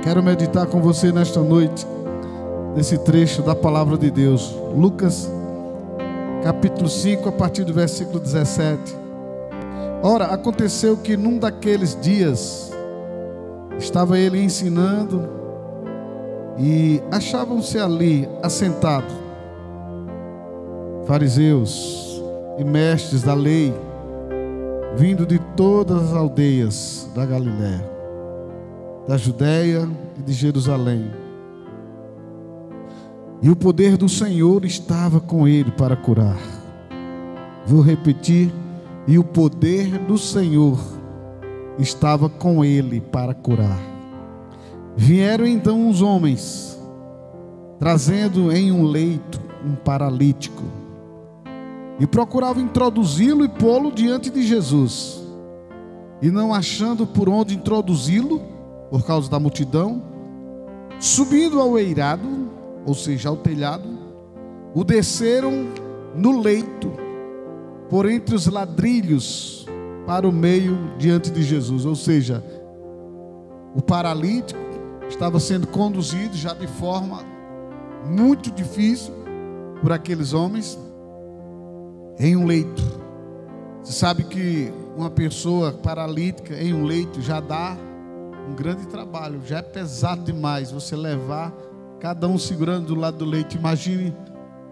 Quero meditar com você nesta noite, nesse trecho da palavra de Deus. Lucas, capítulo 5, a partir do versículo 17. Ora, aconteceu que num daqueles dias, estava ele ensinando, e achavam-se ali assentados fariseus e mestres da lei, vindo de todas as aldeias da Galiléia, da Judéia e de Jerusalém. E o poder do Senhor estava com ele para curar. Vou repetir: e o poder do Senhor estava com ele para curar. Vieram então os homens, trazendo em um leito um paralítico, e procuravam introduzi-lo e pô-lo diante de Jesus. E não achando por onde introduzi-lo, por causa da multidão, subindo ao eirado, ou seja, ao telhado, o desceram no leito, por entre os ladrilhos, para o meio diante de Jesus. Ou seja, o paralítico estava sendo conduzido já de forma muito difícil por aqueles homens em um leito. Você sabe que uma pessoa paralítica em um leito já dá um grande trabalho, já é pesado demais você levar, cada um segurando do lado do leito. Imagine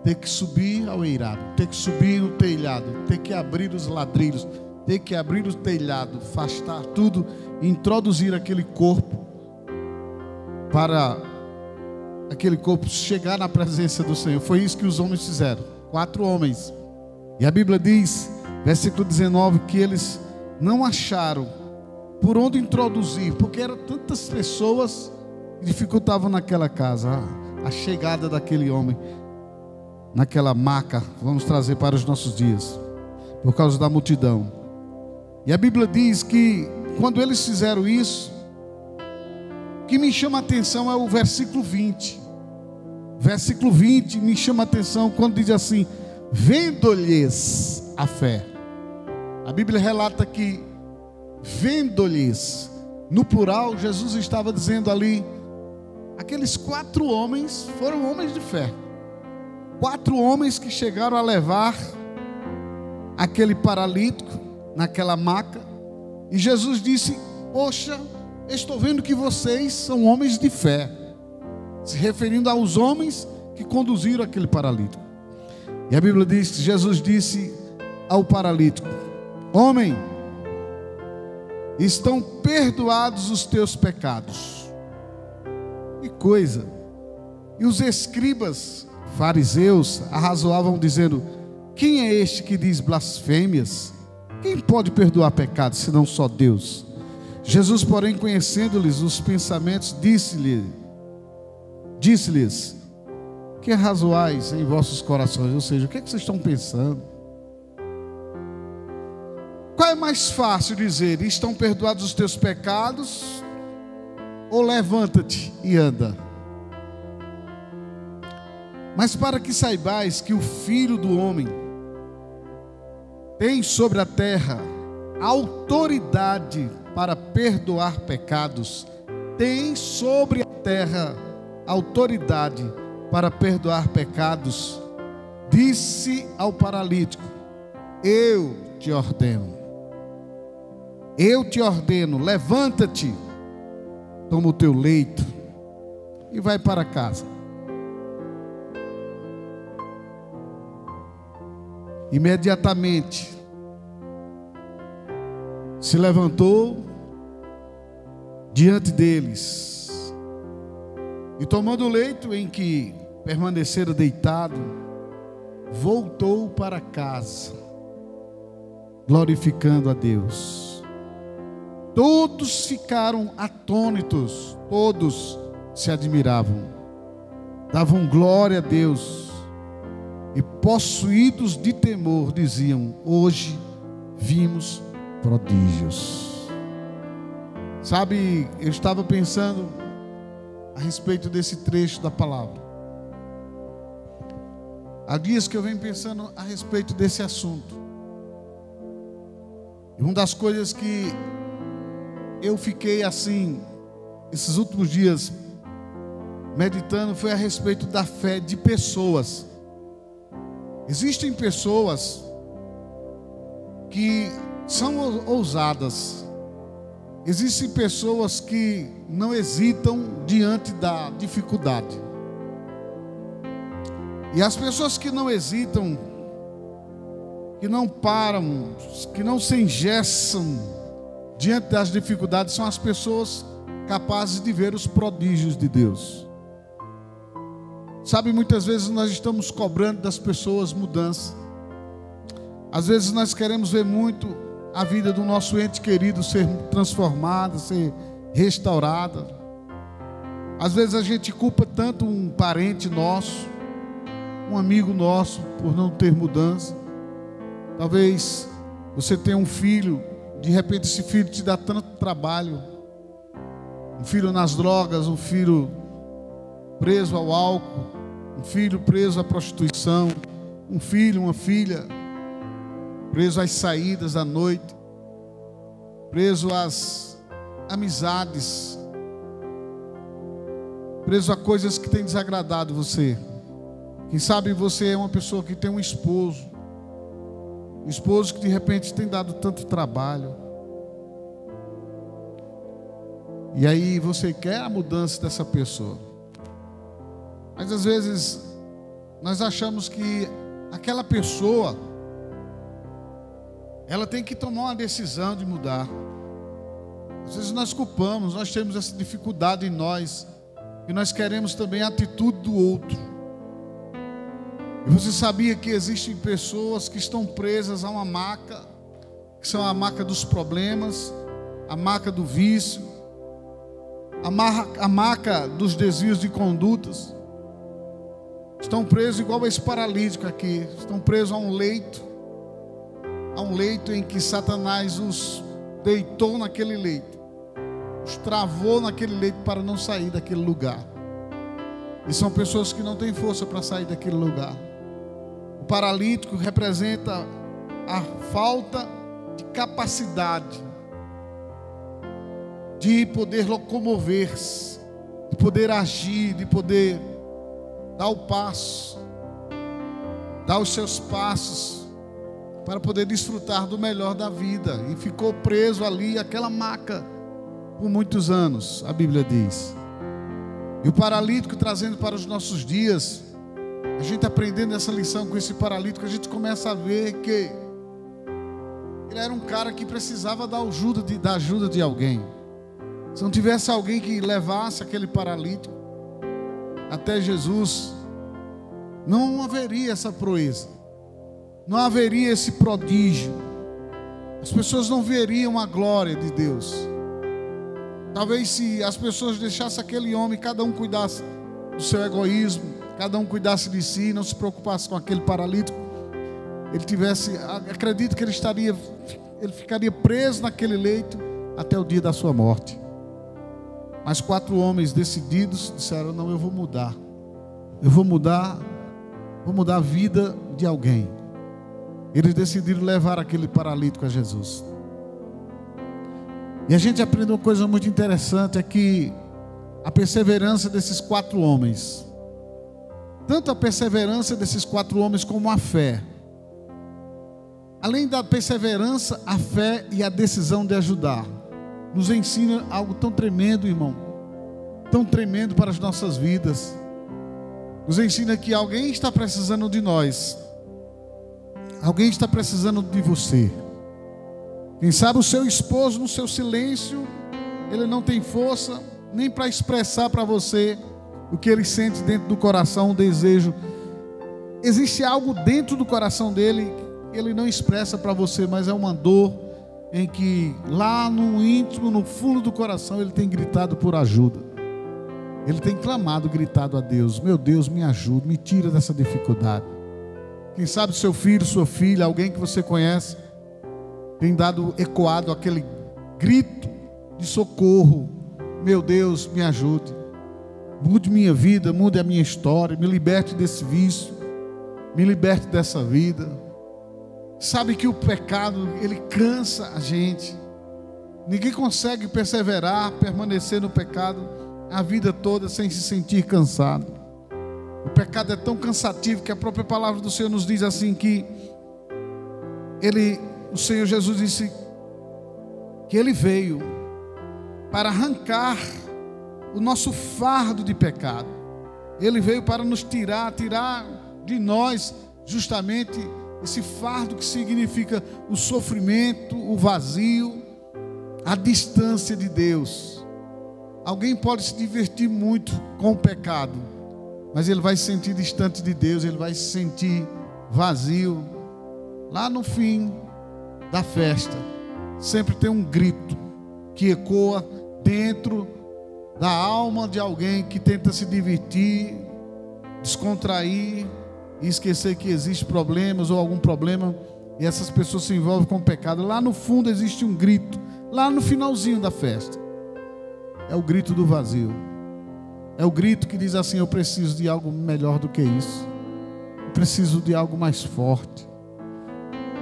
ter que subir ao eirado, ter que subir no telhado, ter que abrir os ladrilhos, ter que abrir o telhado, afastar tudo e introduzir aquele corpo, para aquele corpo chegar na presença do Senhor. Foi isso que os homens fizeram, 4 homens. E a Bíblia diz, versículo 19, que eles não acharam por onde introduzir, porque eram tantas pessoas que dificultavam naquela casa a chegada daquele homem naquela maca. Vamos trazer para os nossos dias, por causa da multidão. E a Bíblia diz que quando eles fizeram isso, o que me chama a atenção é o versículo 20. Versículo 20 me chama a atenção quando diz assim: vendo-lhes a fé. A Bíblia relata que vendo-lhes, no plural, Jesus estava dizendo ali, aqueles 4 homens foram homens de fé. 4 homens que chegaram a levar aquele paralítico naquela maca. E Jesus disse: poxa, estou vendo que vocês são homens de fé, se referindo aos homens que conduziram aquele paralítico. E a Bíblia diz que Jesus disse ao paralítico: homem, estão perdoados os teus pecados. Que coisa! E os escribas fariseus arrazoavam, dizendo: quem é este que diz blasfêmias? Quem pode perdoar pecados, senão só Deus? Jesus, porém, conhecendo-lhes os pensamentos, disse-lhes: que arrazoais em vossos corações? Ou seja, o que é que vocês estão pensando? Qual é mais fácil dizer: estão perdoados os teus pecados, ou levanta-te e anda? Mas para que saibais que o Filho do Homem tem sobre a terra autoridade para perdoar pecados, tem sobre a terra autoridade para perdoar pecados, disse ao paralítico: eu te ordeno, levanta-te, toma o teu leito e vai para casa. Imediatamente se levantou diante deles, e tomando o leito em que permanecera deitado, voltou para casa, glorificando a Deus. Todos ficaram atônitos, todos se admiravam, davam glória a Deus, e possuídos de temor diziam: hoje vimos prodígios. Sabe, eu estava pensando a respeito desse trecho da palavra. Há dias que eu venho pensando a respeito desse assunto. E uma das coisas que eu fiquei assim esses últimos dias meditando foi a respeito da fé de pessoas. Existem pessoas que são ousadas. Existem pessoas que não hesitam diante da dificuldade. E as pessoas que não hesitam, que não param, que não se engessam diante das dificuldades, são as pessoas capazes de ver os prodígios de Deus. Sabe, muitas vezes nós estamos cobrando das pessoas mudança. Às vezes nós queremos ver muito a vida do nosso ente querido ser transformada, ser restaurada. Às vezes a gente culpa tanto um parente nosso, um amigo nosso, por não ter mudança. Talvez você tenha um filho, de repente esse filho te dá tanto trabalho. Um filho nas drogas, um filho preso ao álcool, um filho preso à prostituição, um filho, uma filha preso às saídas à noite, preso às amizades, preso a coisas que têm desagradado você. Quem sabe você é uma pessoa que tem um esposo que de repente tem dado tanto trabalho, e aí você quer a mudança dessa pessoa, mas às vezes nós achamos que aquela pessoa, ela tem que tomar uma decisão de mudar. Às vezes nós culpamos, nós temos essa dificuldade em nós, e nós queremos também a atitude do outro. E você sabia que existem pessoas que estão presas a uma maca, que são a maca dos problemas, a maca do vício, a maca dos desvios de condutas? Estão presos igual esse paralítico aqui, estão presos a um leito em que Satanás os deitou naquele leito, os travou naquele leito para não sair daquele lugar. E são pessoas que não têm força para sair daquele lugar. O paralítico representa a falta de capacidade de poder locomover-se, de poder agir, de poder dar o passo, dar os seus passos para poder desfrutar do melhor da vida. E ficou preso ali, aquela maca, por muitos anos, a Bíblia diz. E o paralítico, trazendo para os nossos dias, a gente aprendendo essa lição com esse paralítico, a gente começa a ver que ele era um cara que precisava da ajuda de alguém. Se não tivesse alguém que levasse aquele paralítico até Jesus, não haveria essa proeza, não haveria esse prodígio. As pessoas não veriam a glória de Deus. Talvez se as pessoas deixassem aquele homem, cada um cuidasse do seu egoísmo, cada um cuidasse de si, não se preocupasse com aquele paralítico, acredito que ele ficaria preso naquele leito até o dia da sua morte. Mas 4 homens decididos disseram: não, eu vou mudar a vida de alguém. Eles decidiram levar aquele paralítico a Jesus. E a gente aprende uma coisa muito interessante, é que a perseverança desses 4 homens, tanto a perseverança desses 4 homens como a fé, além da perseverança, a fé e a decisão de ajudar, nos ensina algo tão tremendo, irmão, tão tremendo para as nossas vidas. Nos ensina que alguém está precisando de nós, alguém está precisando de você. Quem sabe o seu esposo, no seu silêncio, ele não tem força nem para expressar para você o que ele sente dentro do coração, um desejo. Existe algo dentro do coração dele que ele não expressa para você, mas é uma dor em que lá no íntimo, no fundo do coração, ele tem gritado por ajuda. Ele tem clamado, gritado a Deus: meu Deus, me ajuda, me tira dessa dificuldade. Quem sabe seu filho, sua filha, alguém que você conhece, tem ecoado aquele grito de socorro: meu Deus, me ajude, mude minha vida, mude a minha história, me liberte desse vício, me liberte dessa vida. Sabe que o pecado, ele cansa a gente. Ninguém consegue perseverar, permanecer no pecado a vida toda sem se sentir cansado. O pecado é tão cansativo que a própria palavra do Senhor nos diz assim que o Senhor Jesus disse que Ele veio para arrancar o nosso fardo de pecado. Ele veio para nos tirar de nós justamente esse fardo que significa o sofrimento, o vazio, a distância de Deus. Alguém pode se divertir muito com o pecado, mas ele vai se sentir distante de Deus, ele vai se sentir vazio. Lá no fim da festa, sempre tem um grito que ecoa dentro da alma de alguém que tenta se divertir, descontrair e esquecer que existe problemas ou algum problema, e essas pessoas se envolvem com o pecado. Lá no fundo existe um grito, lá no finalzinho da festa, é o grito do vazio, é o grito que diz assim: eu preciso de algo melhor do que isso, eu preciso de algo mais forte.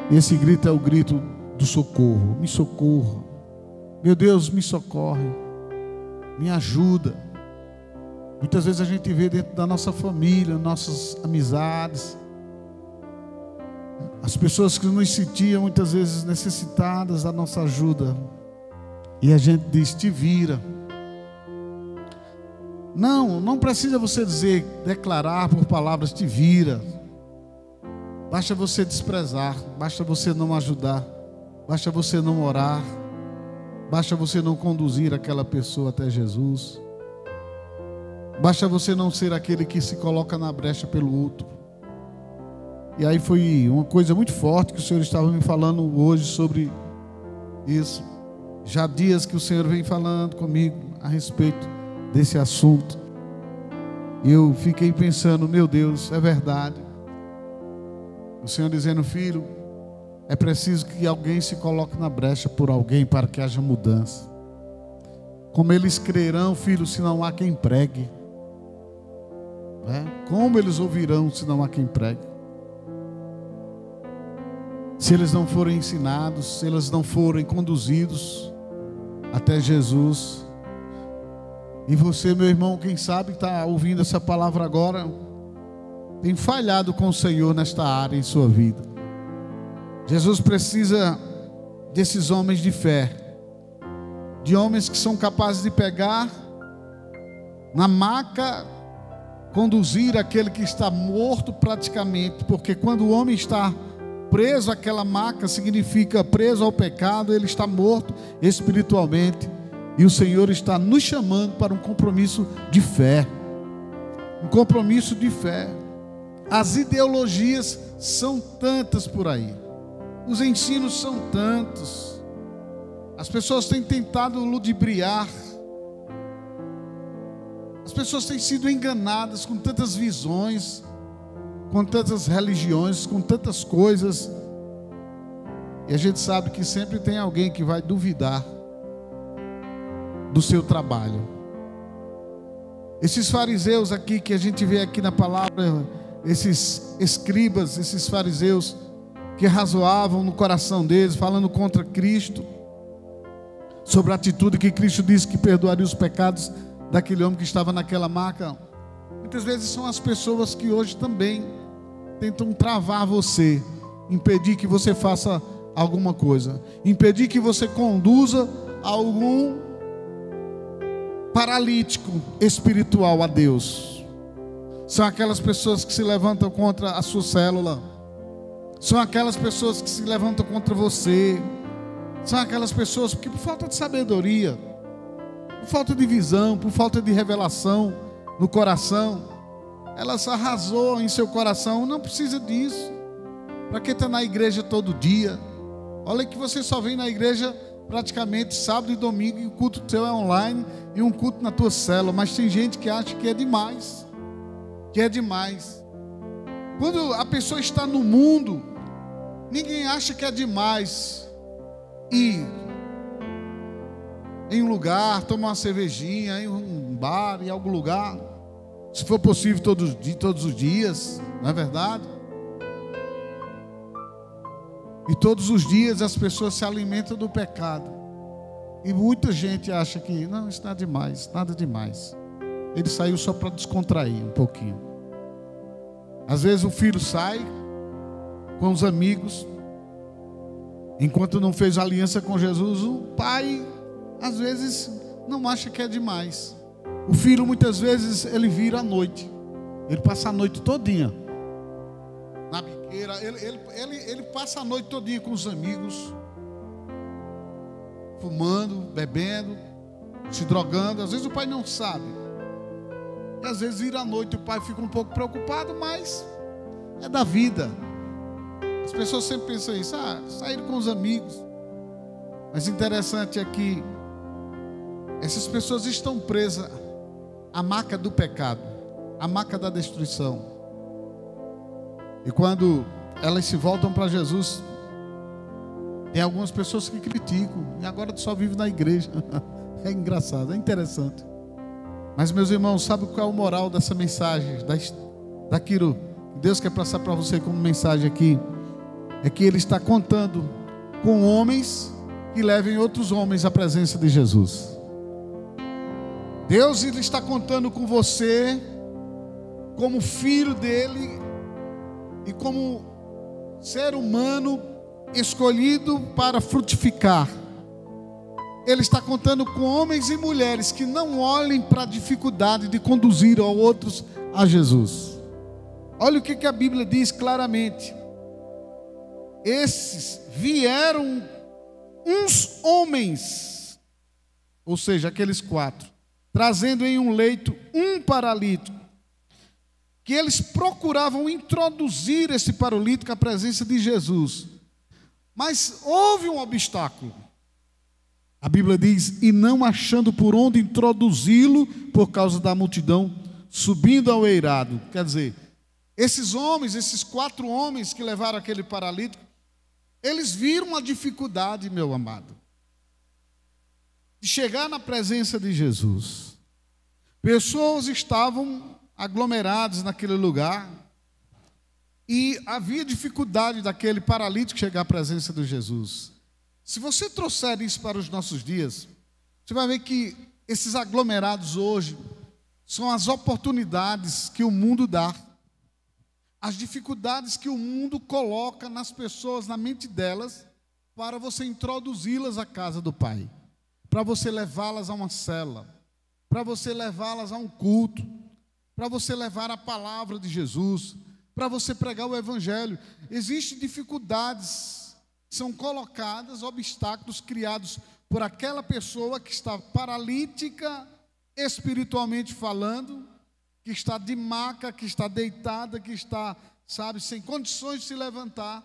E esse grito é o grito do socorro. Me socorra, meu Deus, me socorre, me ajuda. Muitas vezes a gente vê dentro da nossa família, nossas amizades, as pessoas que nos sentiam muitas vezes necessitadas da nossa ajuda, e a gente diz: te vira. Não precisa você declarar por palavras te vira. Basta você desprezar, basta você não ajudar, basta você não orar, basta você não conduzir aquela pessoa até Jesus, basta você não ser aquele que se coloca na brecha pelo outro. E aí foi uma coisa muito forte que o Senhor estava me falando hoje sobre isso. Já há dias que o Senhor vem falando comigo a respeito desse assunto. E eu fiquei pensando: meu Deus, é verdade. O Senhor dizendo: filho, é preciso que alguém se coloque na brecha por alguém para que haja mudança. Como eles crerão, filho, se não há quem pregue? Como eles ouvirão se não há quem pregue? Se eles não forem ensinados, se eles não forem conduzidos até Jesus. E você, meu irmão, quem sabe está ouvindo essa palavra agora, tem falhado com o Senhor nesta área em sua vida. Jesus precisa desses homens de fé, de homens que são capazes de pegar na maca, conduzir aquele que está morto praticamente, porque quando o homem está preso àquela maca, significa preso ao pecado, ele está morto espiritualmente. E o Senhor está nos chamando para um compromisso de fé. Um compromisso de fé. As ideologias são tantas por aí. Os ensinos são tantos. As pessoas têm tentado ludibriar. As pessoas têm sido enganadas com tantas visões, com tantas religiões, com tantas coisas. E a gente sabe que sempre tem alguém que vai duvidar do seu trabalho. Esses fariseus aqui que a gente vê aqui na palavra, esses escribas, esses fariseus que razoavam no coração deles, falando contra Cristo, sobre a atitude que Cristo disse que perdoaria os pecados daquele homem que estava naquela maca. Muitas vezes são as pessoas que hoje também tentam travar você, impedir que você faça alguma coisa, impedir que você conduza algum paralítico espiritual a Deus. São aquelas pessoas que se levantam contra a sua célula, são aquelas pessoas que se levantam contra você, são aquelas pessoas que por falta de sabedoria, por falta de visão, por falta de revelação no coração, elas arrasou em seu coração. Não precisa disso. Para que está na igreja todo dia? Olha que você só vem na igreja praticamente sábado e domingo, e o culto seu é online, e um culto na tua célula. Mas tem gente que acha que é demais, Quando a pessoa está no mundo, ninguém acha que é demais ir em um lugar, tomar uma cervejinha, em um bar, em algum lugar, se for possível todos os dias, não é verdade? E todos os dias as pessoas se alimentam do pecado. E muita gente acha que, não, isso nada demais, nada demais. Ele saiu só para descontrair um pouquinho. Às vezes o filho sai com os amigos, enquanto não fez aliança com Jesus, o pai, às vezes, não acha que é demais. O filho, muitas vezes, ele vira à noite. Ele passa a noite todinha na biqueira. Ele passa a noite todinha com os amigos, fumando, bebendo, se drogando. Às vezes o pai não sabe. E às vezes vira à noite, o pai fica um pouco preocupado, mas é da vida. As pessoas sempre pensam isso, sair com os amigos. Mas interessante é que essas pessoas estão presas à marca do pecado, à marca da destruição. E quando elas se voltam para Jesus, tem algumas pessoas que criticam, e agora tu só vive na igreja. É engraçado, é interessante. Mas, meus irmãos, sabe qual é o moral dessa mensagem? Daquilo que Deus quer passar para você como mensagem aqui? É que Ele está contando com homens que levem outros homens à presença de Jesus. Deus, Ele está contando com você como filho dEle e como ser humano escolhido para frutificar. Ele está contando com homens e mulheres que não olhem para a dificuldade de conduzir outros a Jesus. Olha o que a Bíblia diz claramente. Esses vieram uns homens, ou seja, aqueles 4, trazendo em um leito um paralítico, que eles procuravam introduzir esse paralítico à presença de Jesus. Mas houve um obstáculo. A Bíblia diz, e não achando por onde introduzi-lo por causa da multidão, subindo ao eirado. Quer dizer, esses homens, esses 4 homens que levaram aquele paralítico, eles viram a dificuldade, meu amado, de chegar na presença de Jesus. Pessoas estavam aglomeradas naquele lugar e havia dificuldade daquele paralítico chegar à presença de Jesus. Se você trouxer isso para os nossos dias, você vai ver que esses aglomerados hoje são as oportunidades que o mundo dá, as dificuldades que o mundo coloca nas pessoas, na mente delas, para você introduzi-las à casa do Pai, para você levá-las a uma cela, para você levá-las a um culto, para você levar a palavra de Jesus, para você pregar o Evangelho. Existem dificuldades, são colocadas, obstáculos criados por aquela pessoa que está paralítica, espiritualmente falando, que está de maca, que está deitada, que está, sem condições de se levantar,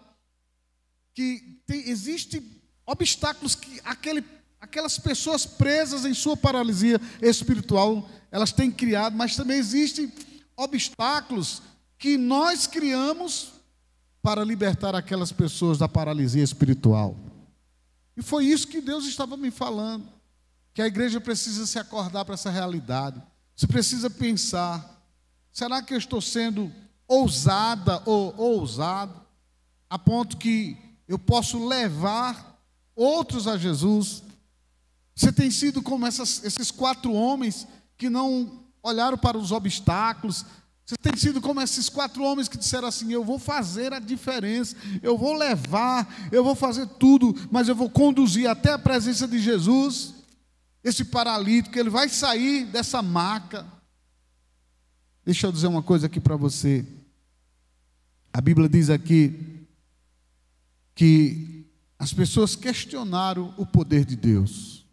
existem obstáculos que aquelas pessoas presas em sua paralisia espiritual, elas têm criado, mas também existem obstáculos que nós criamos para libertar aquelas pessoas da paralisia espiritual. E foi isso que Deus estava me falando, que a igreja precisa se acordar para essa realidade. Você precisa pensar, será que eu estou sendo ousada ou ousado, a ponto que eu posso levar outros a Jesus? Você tem sido como esses 4 homens que não olharam para os obstáculos. Você tem sido como esses 4 homens que disseram assim, eu vou fazer a diferença, eu vou levar, eu vou fazer tudo, mas eu vou conduzir até a presença de Jesus, esse paralítico, ele vai sair dessa maca. Deixa eu dizer uma coisa aqui para você. A Bíblia diz aqui que as pessoas questionaram o poder de Deus.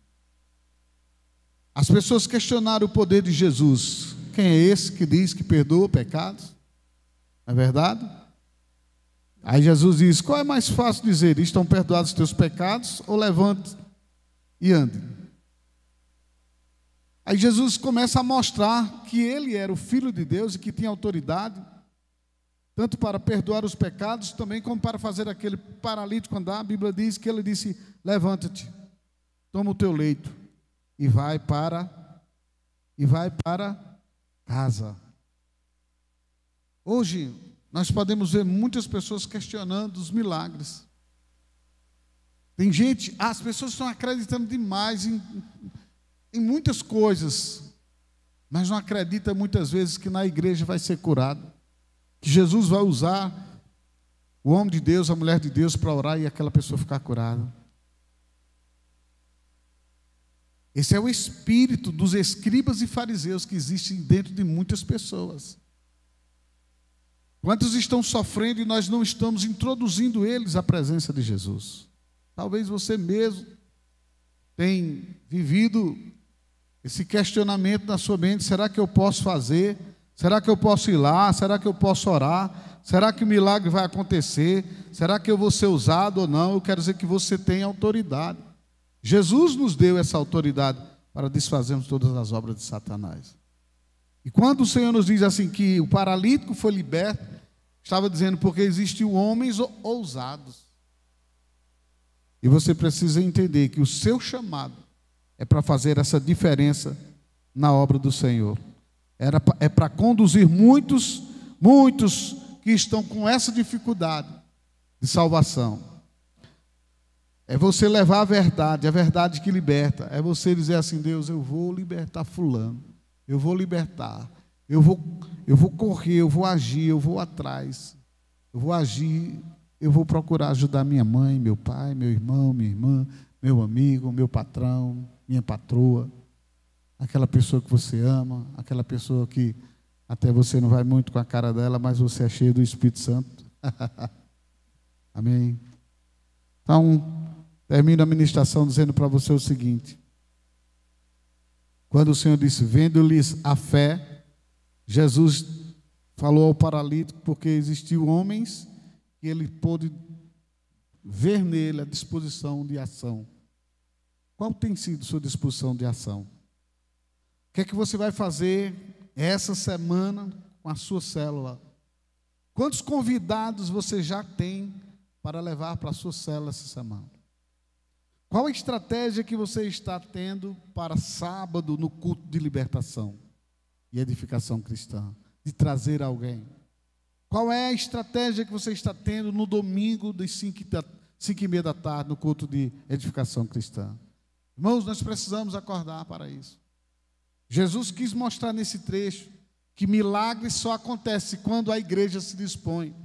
As pessoas questionaram o poder de Jesus. Quem é esse que diz que perdoa pecados? Não é verdade? Aí Jesus diz, qual é mais fácil dizer? Estão perdoados os teus pecados? Ou levante e ande? Aí Jesus começa a mostrar que Ele era o Filho de Deus e que tinha autoridade, tanto para perdoar os pecados, também como para fazer aquele paralítico andar. A Bíblia diz que Ele disse, levanta-te, toma o teu leito e vai para casa. Hoje, nós podemos ver muitas pessoas questionando os milagres. Tem gente, as pessoas estão acreditando demais em muitas coisas, mas não acreditam muitas vezes que na igreja vai ser curado, que Jesus vai usar o homem de Deus, a mulher de Deus para orar e aquela pessoa ficar curada. Esse é o espírito dos escribas e fariseus que existem dentro de muitas pessoas. Quantos estão sofrendo e nós não estamos introduzindo eles à presença de Jesus? Talvez você mesmo tenha vivido esse questionamento na sua mente: será que eu posso fazer? Será que eu posso ir lá? Será que eu posso orar? Será que o milagre vai acontecer? Será que eu vou ser usado ou não? Eu quero dizer que você tem autoridade. Jesus nos deu essa autoridade para desfazermos todas as obras de Satanás. E quando o Senhor nos diz assim que o paralítico foi liberto, estava dizendo porque existiam homens ousados. E você precisa entender que o seu chamado é para fazer essa diferença na obra do Senhor. É para conduzir muitos que estão com essa dificuldade de salvação. É você levar a verdade que liberta. É você dizer assim: Deus, eu vou libertar fulano, eu vou libertar, eu vou correr, eu vou agir, eu vou atrás, eu vou agir, eu vou procurar ajudar minha mãe, meu pai, meu irmão, minha irmã, meu amigo, meu patrão, minha patroa, aquela pessoa que você ama, aquela pessoa que até você não vai muito com a cara dela, mas você é cheio do Espírito Santo. Amém? Então, termino a ministração dizendo para você o seguinte: quando o Senhor disse, vendo-lhes a fé, Jesus falou ao paralítico porque existiam homens que ele pôde ver nele a disposição de ação. Qual tem sido sua disposição de ação? O que é que você vai fazer essa semana com a sua célula? Quantos convidados você já tem para levar para a sua célula essa semana? Qual a estratégia que você está tendo para sábado no culto de libertação e edificação cristã? De trazer alguém? Qual é a estratégia que você está tendo no domingo das 5h30 da tarde no culto de edificação cristã? Irmãos, nós precisamos acordar para isso. Jesus quis mostrar nesse trecho que milagre só acontece quando a igreja se dispõe.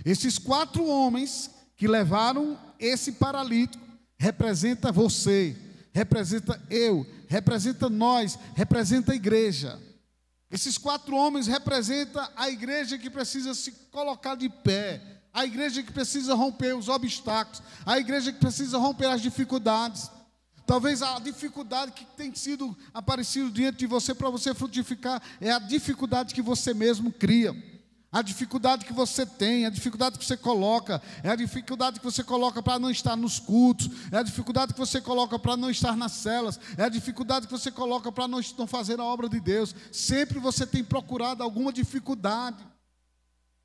Esses 4 homens que levaram esse paralítico representa você, representa eu, representa nós, representa a igreja. Esses 4 homens representam a igreja que precisa se colocar de pé, a igreja que precisa romper os obstáculos, a igreja que precisa romper as dificuldades. Talvez a dificuldade que tem sido aparecido diante de você para você frutificar é a dificuldade que você mesmo cria. A dificuldade que você tem, a dificuldade que você coloca, é a dificuldade que você coloca para não estar nos cultos, é a dificuldade que você coloca para não estar nas celas, é a dificuldade que você coloca para não fazer a obra de Deus. Sempre você tem procurado alguma dificuldade.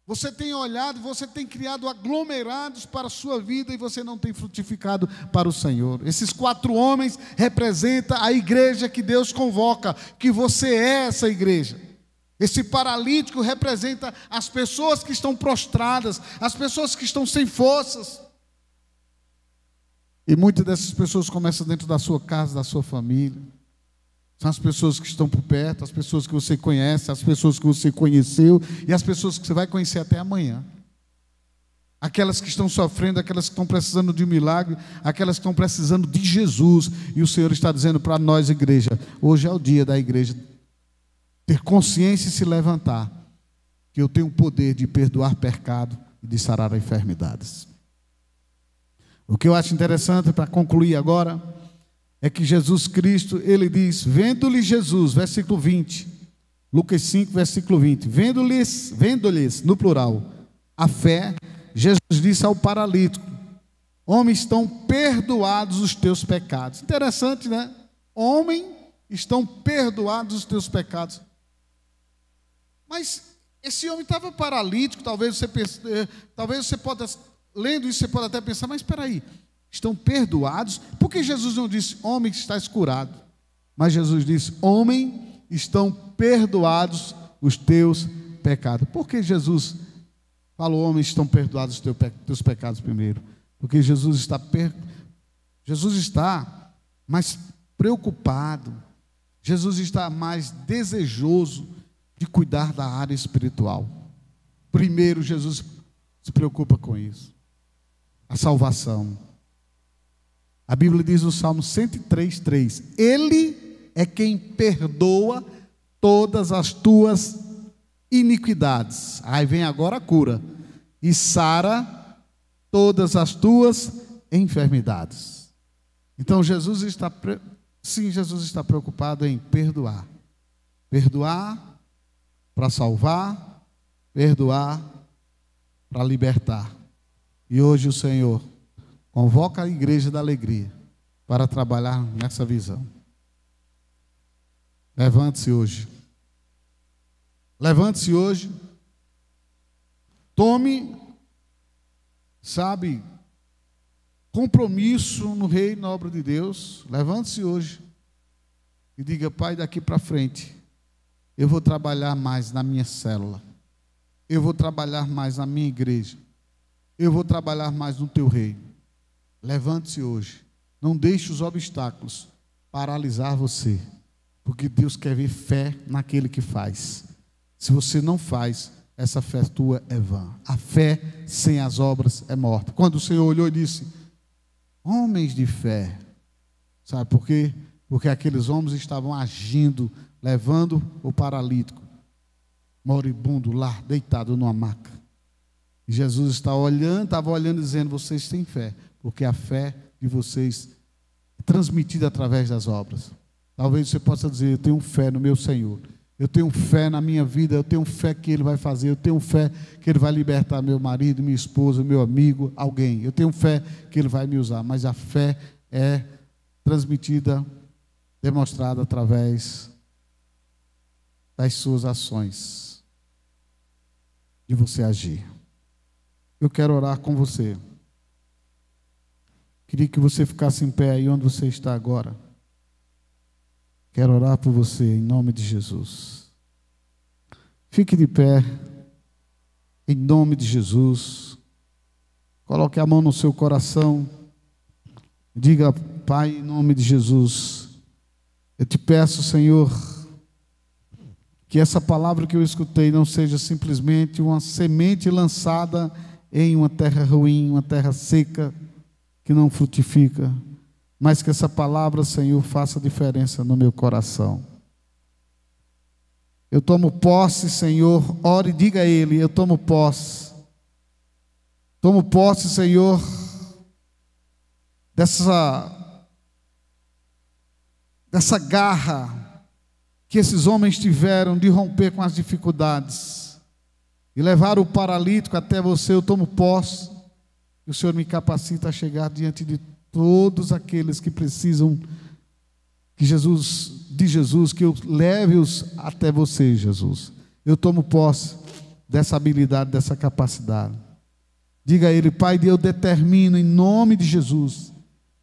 Você tem olhado, você tem criado aglomerados para a sua vida e você não tem frutificado para o Senhor. Esses 4 homens representam a igreja que Deus convoca, que você é essa igreja. Esse paralítico representa as pessoas que estão prostradas, as pessoas que estão sem forças. E muitas dessas pessoas começam dentro da sua casa, da sua família. São as pessoas que estão por perto, as pessoas que você conhece, as pessoas que você conheceu e as pessoas que você vai conhecer até amanhã. Aquelas que estão sofrendo, aquelas que estão precisando de um milagre, aquelas que estão precisando de Jesus. E o Senhor está dizendo para nós, igreja, hoje é o dia da igreja ter consciência e se levantar, que eu tenho o poder de perdoar pecado e de sarar enfermidades. O que eu acho interessante para concluir agora é que Jesus Cristo, ele diz, vendo-lhes Jesus, versículo 20, Lucas 5, versículo 20, vendo-lhes, no plural, a fé, Jesus disse ao paralítico, homem, estão perdoados os teus pecados. Interessante, né? Homem, estão perdoados os teus pecados. Mas esse homem estava paralítico, talvez você pode, lendo isso, você pode até pensar, mas espera aí, estão perdoados? Por que Jesus não disse, homem, estás curado? Mas Jesus disse, homem, estão perdoados os teus pecados. Por que Jesus falou, homem, estão perdoados os teus pecados primeiro? Porque Jesus está Jesus está mais preocupado, Jesus está mais desejoso de cuidar da área espiritual. Primeiro, Jesus se preocupa com isso, a salvação. A Bíblia diz no Salmo 103:3: Ele é quem perdoa todas as tuas iniquidades. Aí vem agora a cura. E sara todas as tuas enfermidades. Então Jesus está preocupado em perdoar. Perdoar para salvar, perdoar para libertar. E hoje o Senhor convoca a igreja da alegria para trabalhar nessa visão. Levante-se hoje. Levante-se hoje. Tome, compromisso no reino, na obra de Deus. Levante-se hoje e diga: Pai, daqui para frente eu vou trabalhar mais na minha célula, eu vou trabalhar mais na minha igreja, eu vou trabalhar mais no teu reino. Levante-se hoje. Não deixe os obstáculos paralisar você, porque Deus quer ver fé naquele que faz. Se você não faz, essa fé tua é vã. A fé sem as obras é morta. Quando o Senhor olhou e disse: homens de fé. Sabe por quê? Porque aqueles homens estavam agindo, levando o paralítico, moribundo lá, deitado numa maca. E Jesus estava olhando e dizendo: vocês têm fé, porque a fé de vocês é transmitida através das obras. Talvez você possa dizer: eu tenho fé no meu Senhor, eu tenho fé na minha vida, eu tenho fé que Ele vai fazer, eu tenho fé que Ele vai libertar meu marido, minha esposa, meu amigo, alguém. Eu tenho fé que Ele vai me usar, mas a fé é transmitida, demonstrada através das suas ações, de você agir. Eu quero orar com você. Queria que você ficasse em pé aí onde você está agora. Quero orar por você em nome de Jesus. Fique de pé em nome de Jesus. Coloque a mão no seu coração. Diga: Pai, em nome de Jesus, eu te peço, Senhor, que essa palavra que eu escutei não seja simplesmente uma semente lançada em uma terra ruim, uma terra seca, que não frutifica, mas que essa palavra, Senhor, faça diferença no meu coração. Eu tomo posse, Senhor, ore e diga a Ele: eu tomo posse. Tomo posse, Senhor, dessa garra que esses homens tiveram de romper com as dificuldades e levar o paralítico até você. Eu tomo posse e o Senhor me capacita a chegar diante de todos aqueles que precisam de Jesus, que eu leve-os até você, Jesus. Eu tomo posse dessa habilidade, dessa capacidade. Diga a Ele: Pai, eu determino em nome de Jesus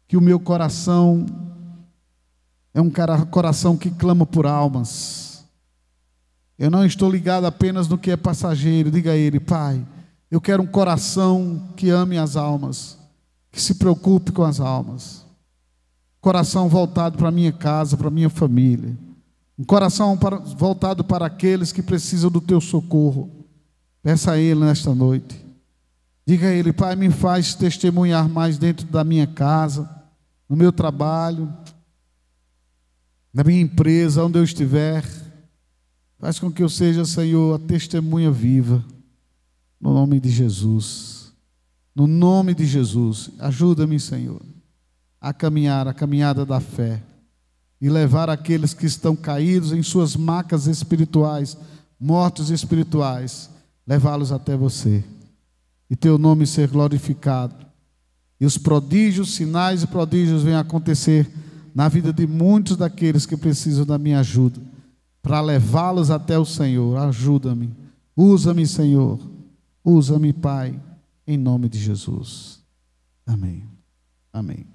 que o meu coração é um coração que clama por almas. Eu não estou ligado apenas no que é passageiro. Diga a Ele: Pai, eu quero um coração que ame as almas, que se preocupe com as almas. Coração voltado para a minha casa, para a minha família. Um coração voltado para aqueles que precisam do teu socorro. Peça a Ele nesta noite. Diga a Ele: Pai, me faz testemunhar mais dentro da minha casa, no meu trabalho, na minha empresa, onde eu estiver. Faz com que eu seja, Senhor, a testemunha viva. No nome de Jesus. No nome de Jesus. Ajuda-me, Senhor, a caminhar a caminhada da fé e levar aqueles que estão caídos em suas macas espirituais, mortos espirituais, levá-los até você e teu nome ser glorificado, e os prodígios, sinais e prodígios venham acontecer na vida de muitos daqueles que precisam da minha ajuda, para levá-los até o Senhor. Ajuda-me, usa-me, Senhor, usa-me, Pai, em nome de Jesus. Amém. Amém.